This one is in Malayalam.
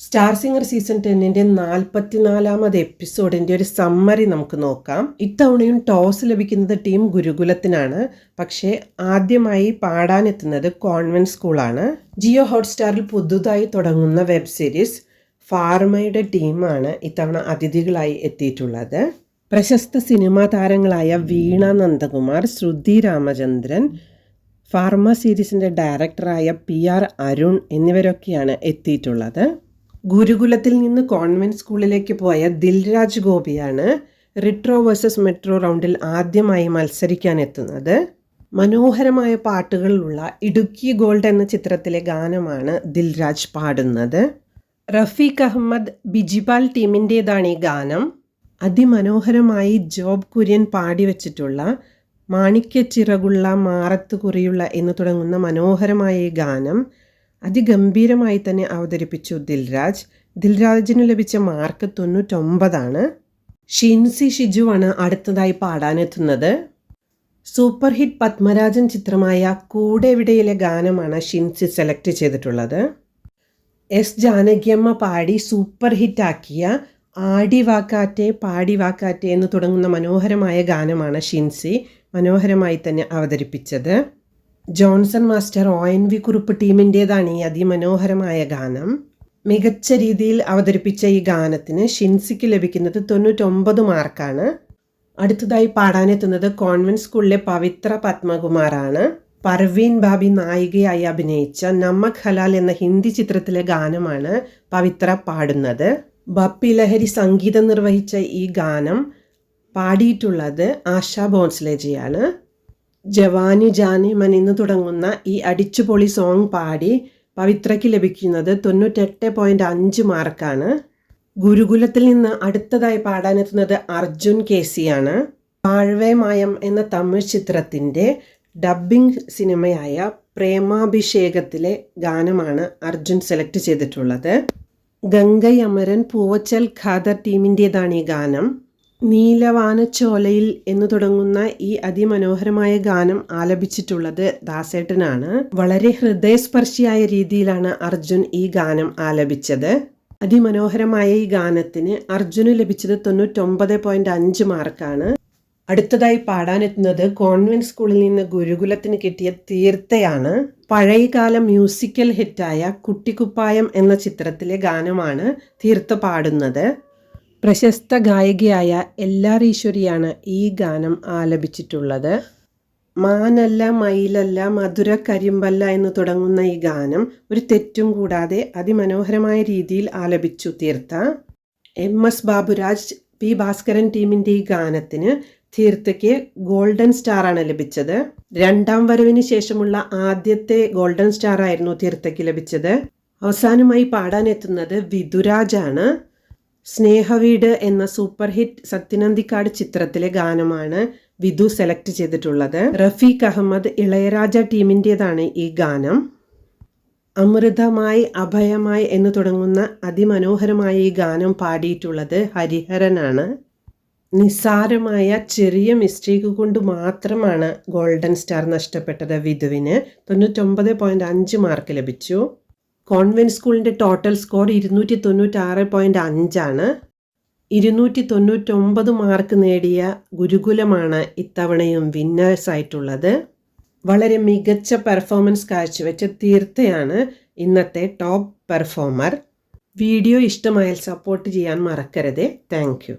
സ്റ്റാർ സിംഗർ സീസൺ 10-ന്റെ 44-ാമത് എപ്പിസോഡിൻ്റെ ഒരു സമ്മറി നമുക്ക് നോക്കാം. ഇത്തവണയും ടോസ് ലഭിക്കുന്നത് ടീം ഗുരുകുലത്തിനാണ്. പക്ഷേ ആദ്യമായി പാടാനെത്തുന്നത് കോൺവെന്റ് സ്കൂളാണ്. ജിയോ ഹോട്ട്സ്റ്റാറിൽ പുതുതായി തുടങ്ങുന്ന വെബ് സീരീസ് ഫാർമയുടെ ടീമാണ് ഇത്തവണ അതിഥികളായി എത്തിയിട്ടുള്ളത്. പ്രശസ്ത സിനിമാ താരങ്ങളായ വീണ നന്ദകുമാർ, ശ്രുതി രാമചന്ദ്രൻ, ഫാർമ സീരീസിൻ്റെ ഡയറക്ടറായ PR അരുൺ എന്നിവരൊക്കെയാണ് എത്തിയിട്ടുള്ളത്. ഗുരുകുലത്തിൽ നിന്ന് കോൺവെന്റ് സ്കൂളിലേക്ക് പോയ ദിൽരാജ് ഗോപിയാണ് റിട്രോ വേഴ്സസ് മെട്രോ റൗണ്ടിൽ ആദ്യമായി മത്സരിക്കാനെത്തുന്നത്. മനോഹരമായ പാട്ടുകളുള്ള ഇടുക്കി ഗോൾഡ് എന്ന ചിത്രത്തിലെ ഗാനമാണ് ദിൽരാജ് പാടുന്നത്. റഫീഖ് അഹമ്മദ് ബിജിപാൽ ടീമിൻ്റേതാണ് ഈ ഗാനം. അതിമനോഹരമായി ജോബ് കുര്യൻ പാടിവെച്ചിട്ടുള്ള മാണിക്യച്ചിറകുള്ള മാറത്ത് കുറിയുള്ള എന്ന് തുടങ്ങുന്ന മനോഹരമായ ഈ ഗാനം അതിഗംഭീരമായി തന്നെ അവതരിപ്പിച്ചു ദിൽരാജ്. ദിൽരാജിന് ലഭിച്ച മാർക്ക് 99. ഷിൻസി ഷിജുവാണ് അടുത്തതായി പാടാനെത്തുന്നത്. സൂപ്പർ ഹിറ്റ് പത്മരാജൻ ചിത്രമായ കൂടെവിടയിലെ ഗാനമാണ് ഷിൻസി സെലക്ട് ചെയ്തിട്ടുള്ളത്. S ജാനകിയമ്മ പാടി സൂപ്പർ ഹിറ്റാക്കിയ ആടിവാക്കാറ്റെ പാടിവാക്കാറ്റെ എന്ന് തുടങ്ങുന്ന മനോഹരമായ ഗാനമാണ് ഷിൻസി മനോഹരമായി തന്നെ അവതരിപ്പിച്ചത്. ജോൺസൺ മാസ്റ്റർ ONV കുറുപ്പ് ടീമിൻ്റേതാണ് ഈ അതിമനോഹരമായ ഗാനം. മികച്ച രീതിയിൽ അവതരിപ്പിച്ച ഈ ഗാനത്തിന് ഷിൻസിക്ക് ലഭിക്കുന്നത് 99 മാർക്കാണ്. അടുത്തതായി പാടാനെത്തുന്നത് കോൺവെന്റ് സ്കൂളിലെ പവിത്ര പത്മകുമാറാണ്. പർവീൻ ബാബി നായികയായി അഭിനയിച്ച നമക് ഹലാൽ എന്ന ഹിന്ദി ചിത്രത്തിലെ ഗാനമാണ് പവിത്ര പാടുന്നത്. ബപ്പി ലഹരി സംഗീതം നിർവഹിച്ച ഈ ഗാനം പാടിയിട്ടുള്ളത് ആശാ ഭോൺസ്ലേജിയാണ്. ജവാനി ജാനി മൻ എന്ന് തുടങ്ങുന്ന ഈ അടിച്ചുപൊളി സോങ് പാടി പവിത്രയ്ക്ക് ലഭിക്കുന്നത് 98.5 മാർക്കാണ്. ഗുരുകുലത്തിൽ നിന്ന് അടുത്തതായി പാടാനെത്തുന്നത് അർജുൻ KC ആണ്. വാഴവേ മായം എന്ന തമിഴ് ചിത്രത്തിൻ്റെ ഡബ്ബിംഗ് സിനിമയായ പ്രേമാഭിഷേകത്തിലെ ഗാനമാണ് അർജുൻ സെലക്ട് ചെയ്തിട്ടുള്ളത്. ഗംഗൈ അമരൻ പൂവച്ചൽ ഖാദർ ടീമിൻ്റേതാണ് ഈ ഗാനം. നീലവാനച്ചോലയിൽ എന്ന് തുടങ്ങുന്ന ഈ അതിമനോഹരമായ ഗാനം ആലപിച്ചിട്ടുള്ളത് ദാസേട്ടനാണ്. വളരെ ഹൃദയസ്പർശിയായ രീതിയിലാണ് അർജുൻ ഈ ഗാനം ആലപിച്ചത്. അതിമനോഹരമായ ഈ ഗാനത്തിന് അർജുന് ലഭിച്ചത് 99.5 മാർക്കാണ്. അടുത്തതായി പാടാനെത്തുന്നത് കോൺവെന്റ് സ്കൂളിൽ നിന്ന് ഗുരുകുലത്തിന് കിട്ടിയ തീർത്ഥയാണ്. പഴയകാല മ്യൂസിക്കൽ ഹിറ്റായ കുട്ടിക്കുപ്പായം എന്ന ചിത്രത്തിലെ ഗാനമാണ് തീർത്ഥ പാടുന്നത്. പ്രശസ്ത ഗായികയായ LR ഈശ്വരിയാണ് ഈ ഗാനം ആലപിച്ചിട്ടുള്ളത്. മാനല്ല മയിലല്ല മധുര കരിമ്പല്ല എന്ന് തുടങ്ങുന്ന ഈ ഗാനം ഒരു തെറ്റും കൂടാതെ അതിമനോഹരമായ രീതിയിൽ ആലപിച്ചു തീർത്ഥ. MS ബാബുരാജ്, P ഭാസ്കരൻ ടീമിൻ്റെ ഈ ഗാനത്തിന് തീർത്ഥയ്ക്ക് ഗോൾഡൻ സ്റ്റാറാണ് ലഭിച്ചത്. രണ്ടാം വരവിന് ശേഷമുള്ള ആദ്യത്തെ ഗോൾഡൻ സ്റ്റാർ ആയിരുന്നു തീർത്ഥയ്ക്ക് ലഭിച്ചത്. അവസാനമായി പാടാനെത്തുന്നത് വിധുരാജാണ്. സ്നേഹവീട് എന്ന സൂപ്പർ ഹിറ്റ് സത്യനന്ദിക്കാട് ചിത്രത്തിലെ ഗാനമാണ് വിധു സെലക്ട് ചെയ്തിട്ടുള്ളത്. റഫീഖ് അഹമ്മദ് ഇളയരാജ ടീമിൻ്റേതാണ് ഈ ഗാനം. അമൃതമായി അഭയമായി എന്ന് തുടങ്ങുന്ന അതിമനോഹരമായ ഈ ഗാനം പാടിയിട്ടുള്ളത് ഹരിഹരനാണ്. നിസ്സാരമായ ചെറിയ മിസ്റ്റേക്ക് കൊണ്ട് മാത്രമാണ് ഗോൾഡൻ സ്റ്റാർ നഷ്ടപ്പെട്ടത് വിധുവിന്. 99.5 മാർക്ക് ലഭിച്ചു. കോൺവെന്റ് സ്കൂളിൻ്റെ ടോട്ടൽ സ്കോർ 296.5 ആണ്. 299 മാർക്ക് നേടിയ ഗുരുകുലമാണ് ഇത്തവണയും വിന്നേഴ്സായിട്ടുള്ളത്. വളരെ മികച്ച പെർഫോമൻസ് കാഴ്ചവെച്ച തീർത്ഥയാണ് ഇന്നത്തെ ടോപ്പ് പെർഫോമർ. വീഡിയോ ഇഷ്ടമായാൽ സപ്പോർട്ട് ചെയ്യാൻ മറക്കരുത്. Thank you.